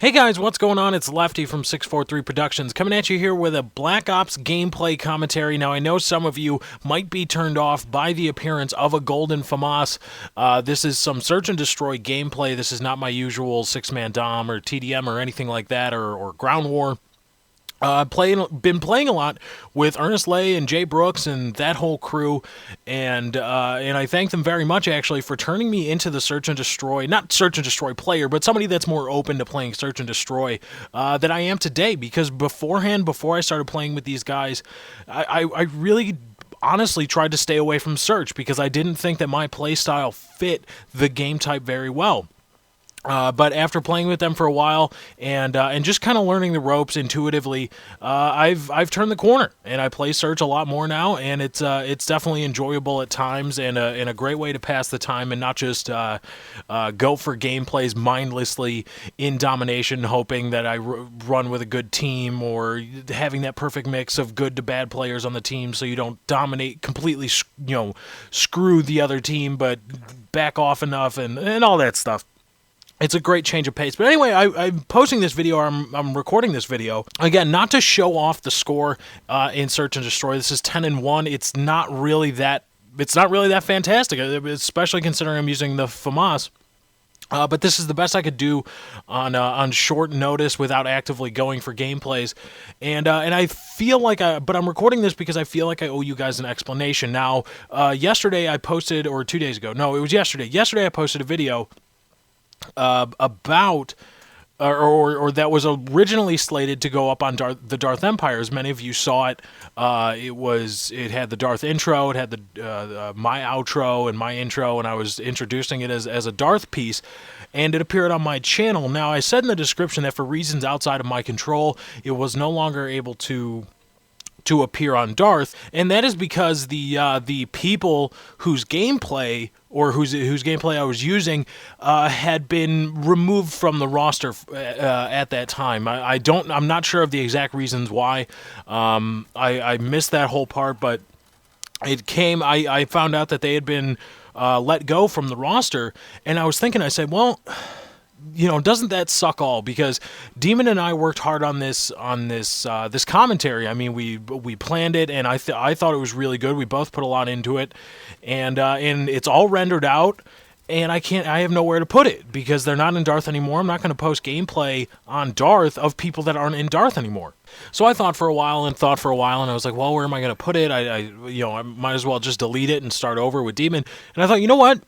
Hey guys, what's going on? It's Lefty from 643 Productions coming at you here with a Black Ops gameplay commentary. Now, I know some of you might be turned off by the appearance of a golden FAMAS. This is some search and destroy gameplay. This is not my usual six-man dom or TDM or anything like that or ground war. Been playing a lot with Ernest Lay and Jay Brooks and that whole crew, and I thank them very much actually for turning me into the search and destroy, not search and destroy player, but somebody that's more open to playing search and destroy than I am today. Because beforehand, before I started playing with these guys, I really honestly tried to stay away from search because I didn't think that my playstyle fit the game type very well. But after playing with them for a while and just kind of learning the ropes intuitively, I've turned the corner and I play search a lot more now, and it's definitely enjoyable at times and a great way to pass the time and not just go for gameplays mindlessly in domination, hoping that I run with a good team or having that perfect mix of good to bad players on the team, so you don't dominate completely, screw the other team, but back off enough and all that stuff. It's a great change of pace. But anyway, I'm posting this video, or I'm recording this video, again, not to show off the score in Search and Destroy. This is 10-1. It's not really that fantastic, especially considering I'm using the FAMAS. But this is the best I could do on short notice without actively going for gameplays, and I feel like but I'm recording this because I feel like I owe you guys an explanation. Now, yesterday I posted, or 2 days ago, no, it was yesterday. Yesterday I posted a video about, or that was originally slated to go up on the Darth Empire. As many of you saw it, it had the Darth intro, it had the my outro and my intro, and I was introducing it as a Darth piece, and it appeared on my channel. Now, I said in the description that for reasons outside of my control, it was no longer able to appear on Darth, and that is because the people whose gameplay whose gameplay I was using had been removed from the roster at that time. I'm not sure of the exact reasons why. I missed that whole part, but I found out that they had been let go from the roster, and I was thinking, I said, well, doesn't that suck all? Because Demon and I worked hard on this this commentary. I mean, we planned it, and I thought it was really good. We both put a lot into it, and it's all rendered out, and I have nowhere to put it because they're not in Darth anymore. I'm not going to post gameplay on Darth of people that aren't in Darth anymore. So I thought for a while, and I was like, well, where am I going to put it? I might as well just delete it and start over with Demon. And I thought, you know what?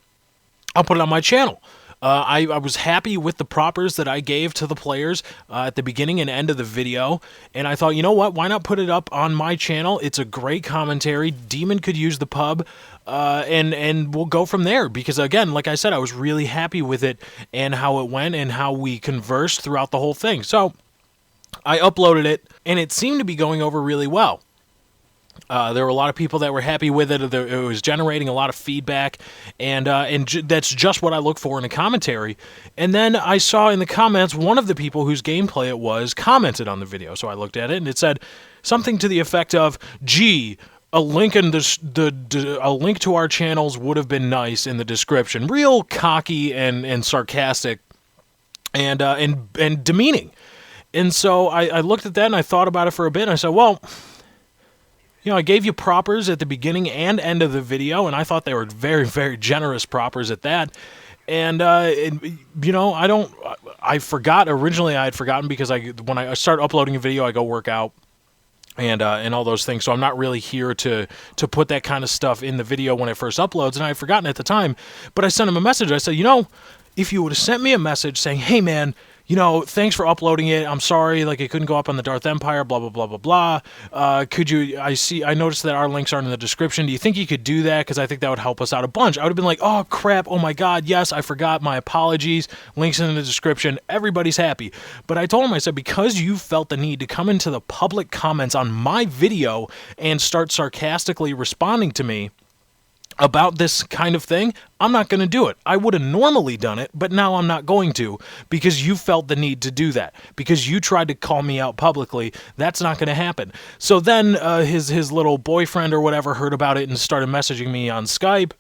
I'll put it on my channel. I was happy with the propers that I gave to the players at the beginning and end of the video, and I thought, you know what, why not put it up on my channel? It's a great commentary. Demon could use the pub, and we'll go from there, because again, like I said, I was really happy with it and how it went and how we conversed throughout the whole thing. So I uploaded it, and it seemed to be going over really well. There were a lot of people that were happy with it. It was generating a lot of feedback, and that's just what I look for in a commentary. And then I saw in the comments one of the people whose gameplay it was commented on the video. So I looked at it, and it said something to the effect of, "Gee, a link in a link to our channels would have been nice in the description." Real cocky and sarcastic, and demeaning. And so I looked at that and I thought about it for a bit, and I said, well, I gave you propers at the beginning and end of the video, and I thought they were very, very generous propers at that. And, I forgot, originally I had forgotten because when I start uploading a video, I go work out and all those things. So I'm not really here to put that kind of stuff in the video when it first uploads, and I had forgotten at the time. But I sent him a message. I said, if you would have sent me a message saying, hey, man, thanks for uploading it. I'm sorry, like, it couldn't go up on the Darth Empire, blah, blah, blah, blah, blah. I noticed that our links aren't in the description. Do you think you could do that? Because I think that would help us out a bunch. I would have been like, oh, crap, oh, my God, yes, I forgot, my apologies. Links in the description. Everybody's happy. But I told him, I said, because you felt the need to come into the public comments on my video and start sarcastically responding to me about this kind of thing, I'm not going to do it. I would have normally done it, but now I'm not going to, because you felt the need to do that, because you tried to call me out publicly. That's not going to happen. So then his little boyfriend or whatever heard about it and started messaging me on Skype,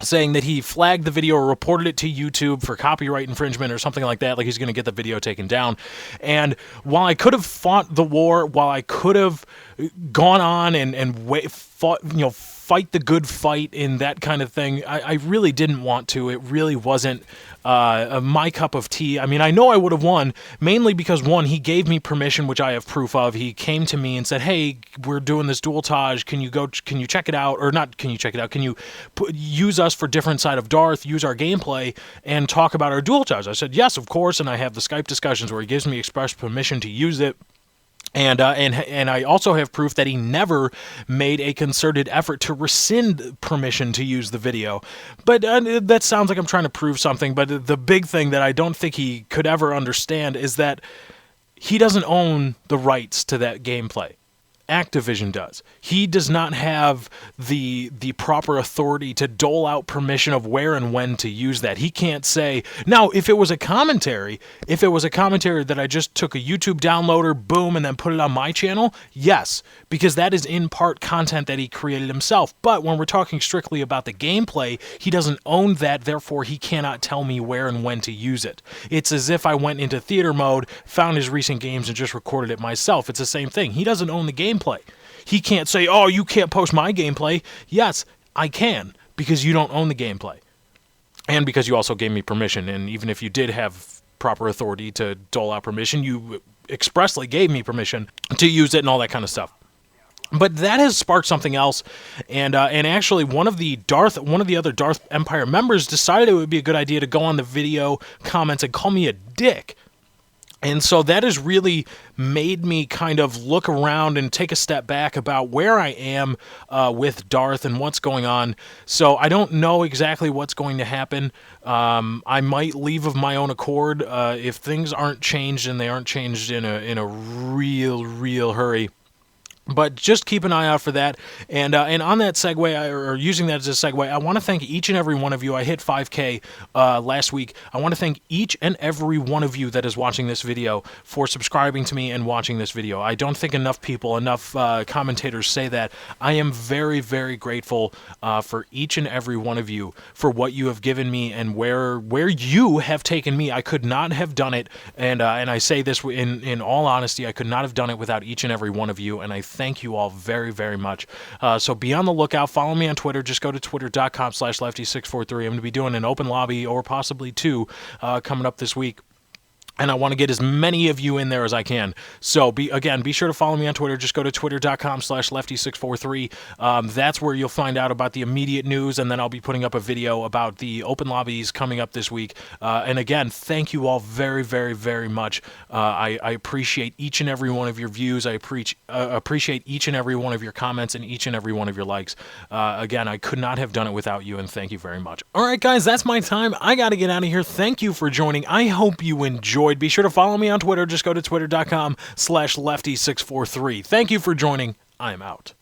saying that he flagged the video or reported it to YouTube for copyright infringement or something like that, like he's going to get the video taken down. And while I could have fought the war, while I could have gone on and fought, fight the good fight in that kind of thing, I really didn't want to. It really wasn't my cup of tea. I mean, I know I would have won, mainly because, one, he gave me permission, which I have proof of. He came to me and said, hey, we're doing this dual-tage. Can you check it out? Or not, can you check it out? Can you use us for different side of Darth, use our gameplay, and talk about our dual-tage? I said, yes, of course, and I have the Skype discussions where he gives me express permission to use it. And I also have proof that he never made a concerted effort to rescind permission to use the video. But that sounds like I'm trying to prove something, but the big thing that I don't think he could ever understand is that he doesn't own the rights to that gameplay. Activision does. He does not have the proper authority to dole out permission of where and when to use that. He can't say, now, if it was a commentary that I just took a YouTube downloader, boom, and then put it on my channel, yes, because that is in part content that he created himself. But when we're talking strictly about the gameplay, he doesn't own that, therefore he cannot tell me where and when to use it. It's as if I went into theater mode, found his recent games, and just recorded it myself. It's the same thing. He doesn't own the gameplay. He can't say, oh, you can't post my gameplay. Yes, I can, because you don't own the gameplay. And because you also gave me permission, and even if you did have proper authority to dole out permission, you expressly gave me permission to use it and all that kind of stuff. But that has sparked something else, and actually one of the other Darth Empire members decided it would be a good idea to go on the video comments and call me a dick. And so that has really made me kind of look around and take a step back about where I am with Darth and what's going on. So I don't know exactly what's going to happen. I might leave of my own accord if things aren't changed, and they aren't changed in a real hurry. But just keep an eye out for that. And on that segue, or using that as a segue, I want to thank each and every one of you. I hit 5K last week. I want to thank each and every one of you that is watching this video for subscribing to me and watching this video. I don't think enough commentators say that. I am very, very grateful for each and every one of you for what you have given me and where you have taken me. I could not have done it, and I say this in all honesty, I could not have done it without each and every one of you, and I thank you all very, very much. So be on the lookout. Follow me on Twitter. Just go to twitter.com/lefty643. I'm going to be doing an open lobby, or possibly two, coming up this week. And I want to get as many of you in there as I can. So, be sure to follow me on Twitter. Just go to twitter.com/lefty643. That's where you'll find out about the immediate news, and then I'll be putting up a video about the open lobbies coming up this week. And again, thank you all very, very, very much. I appreciate each and every one of your views. I appreciate each and every one of your comments and each and every one of your likes. Again, I could not have done it without you, and thank you very much. All right, guys, that's my time. I got to get out of here. Thank you for joining. I hope you enjoyed. Be sure to follow me on Twitter. Just go to twitter.com/lefty643. Thank you for joining. I am out.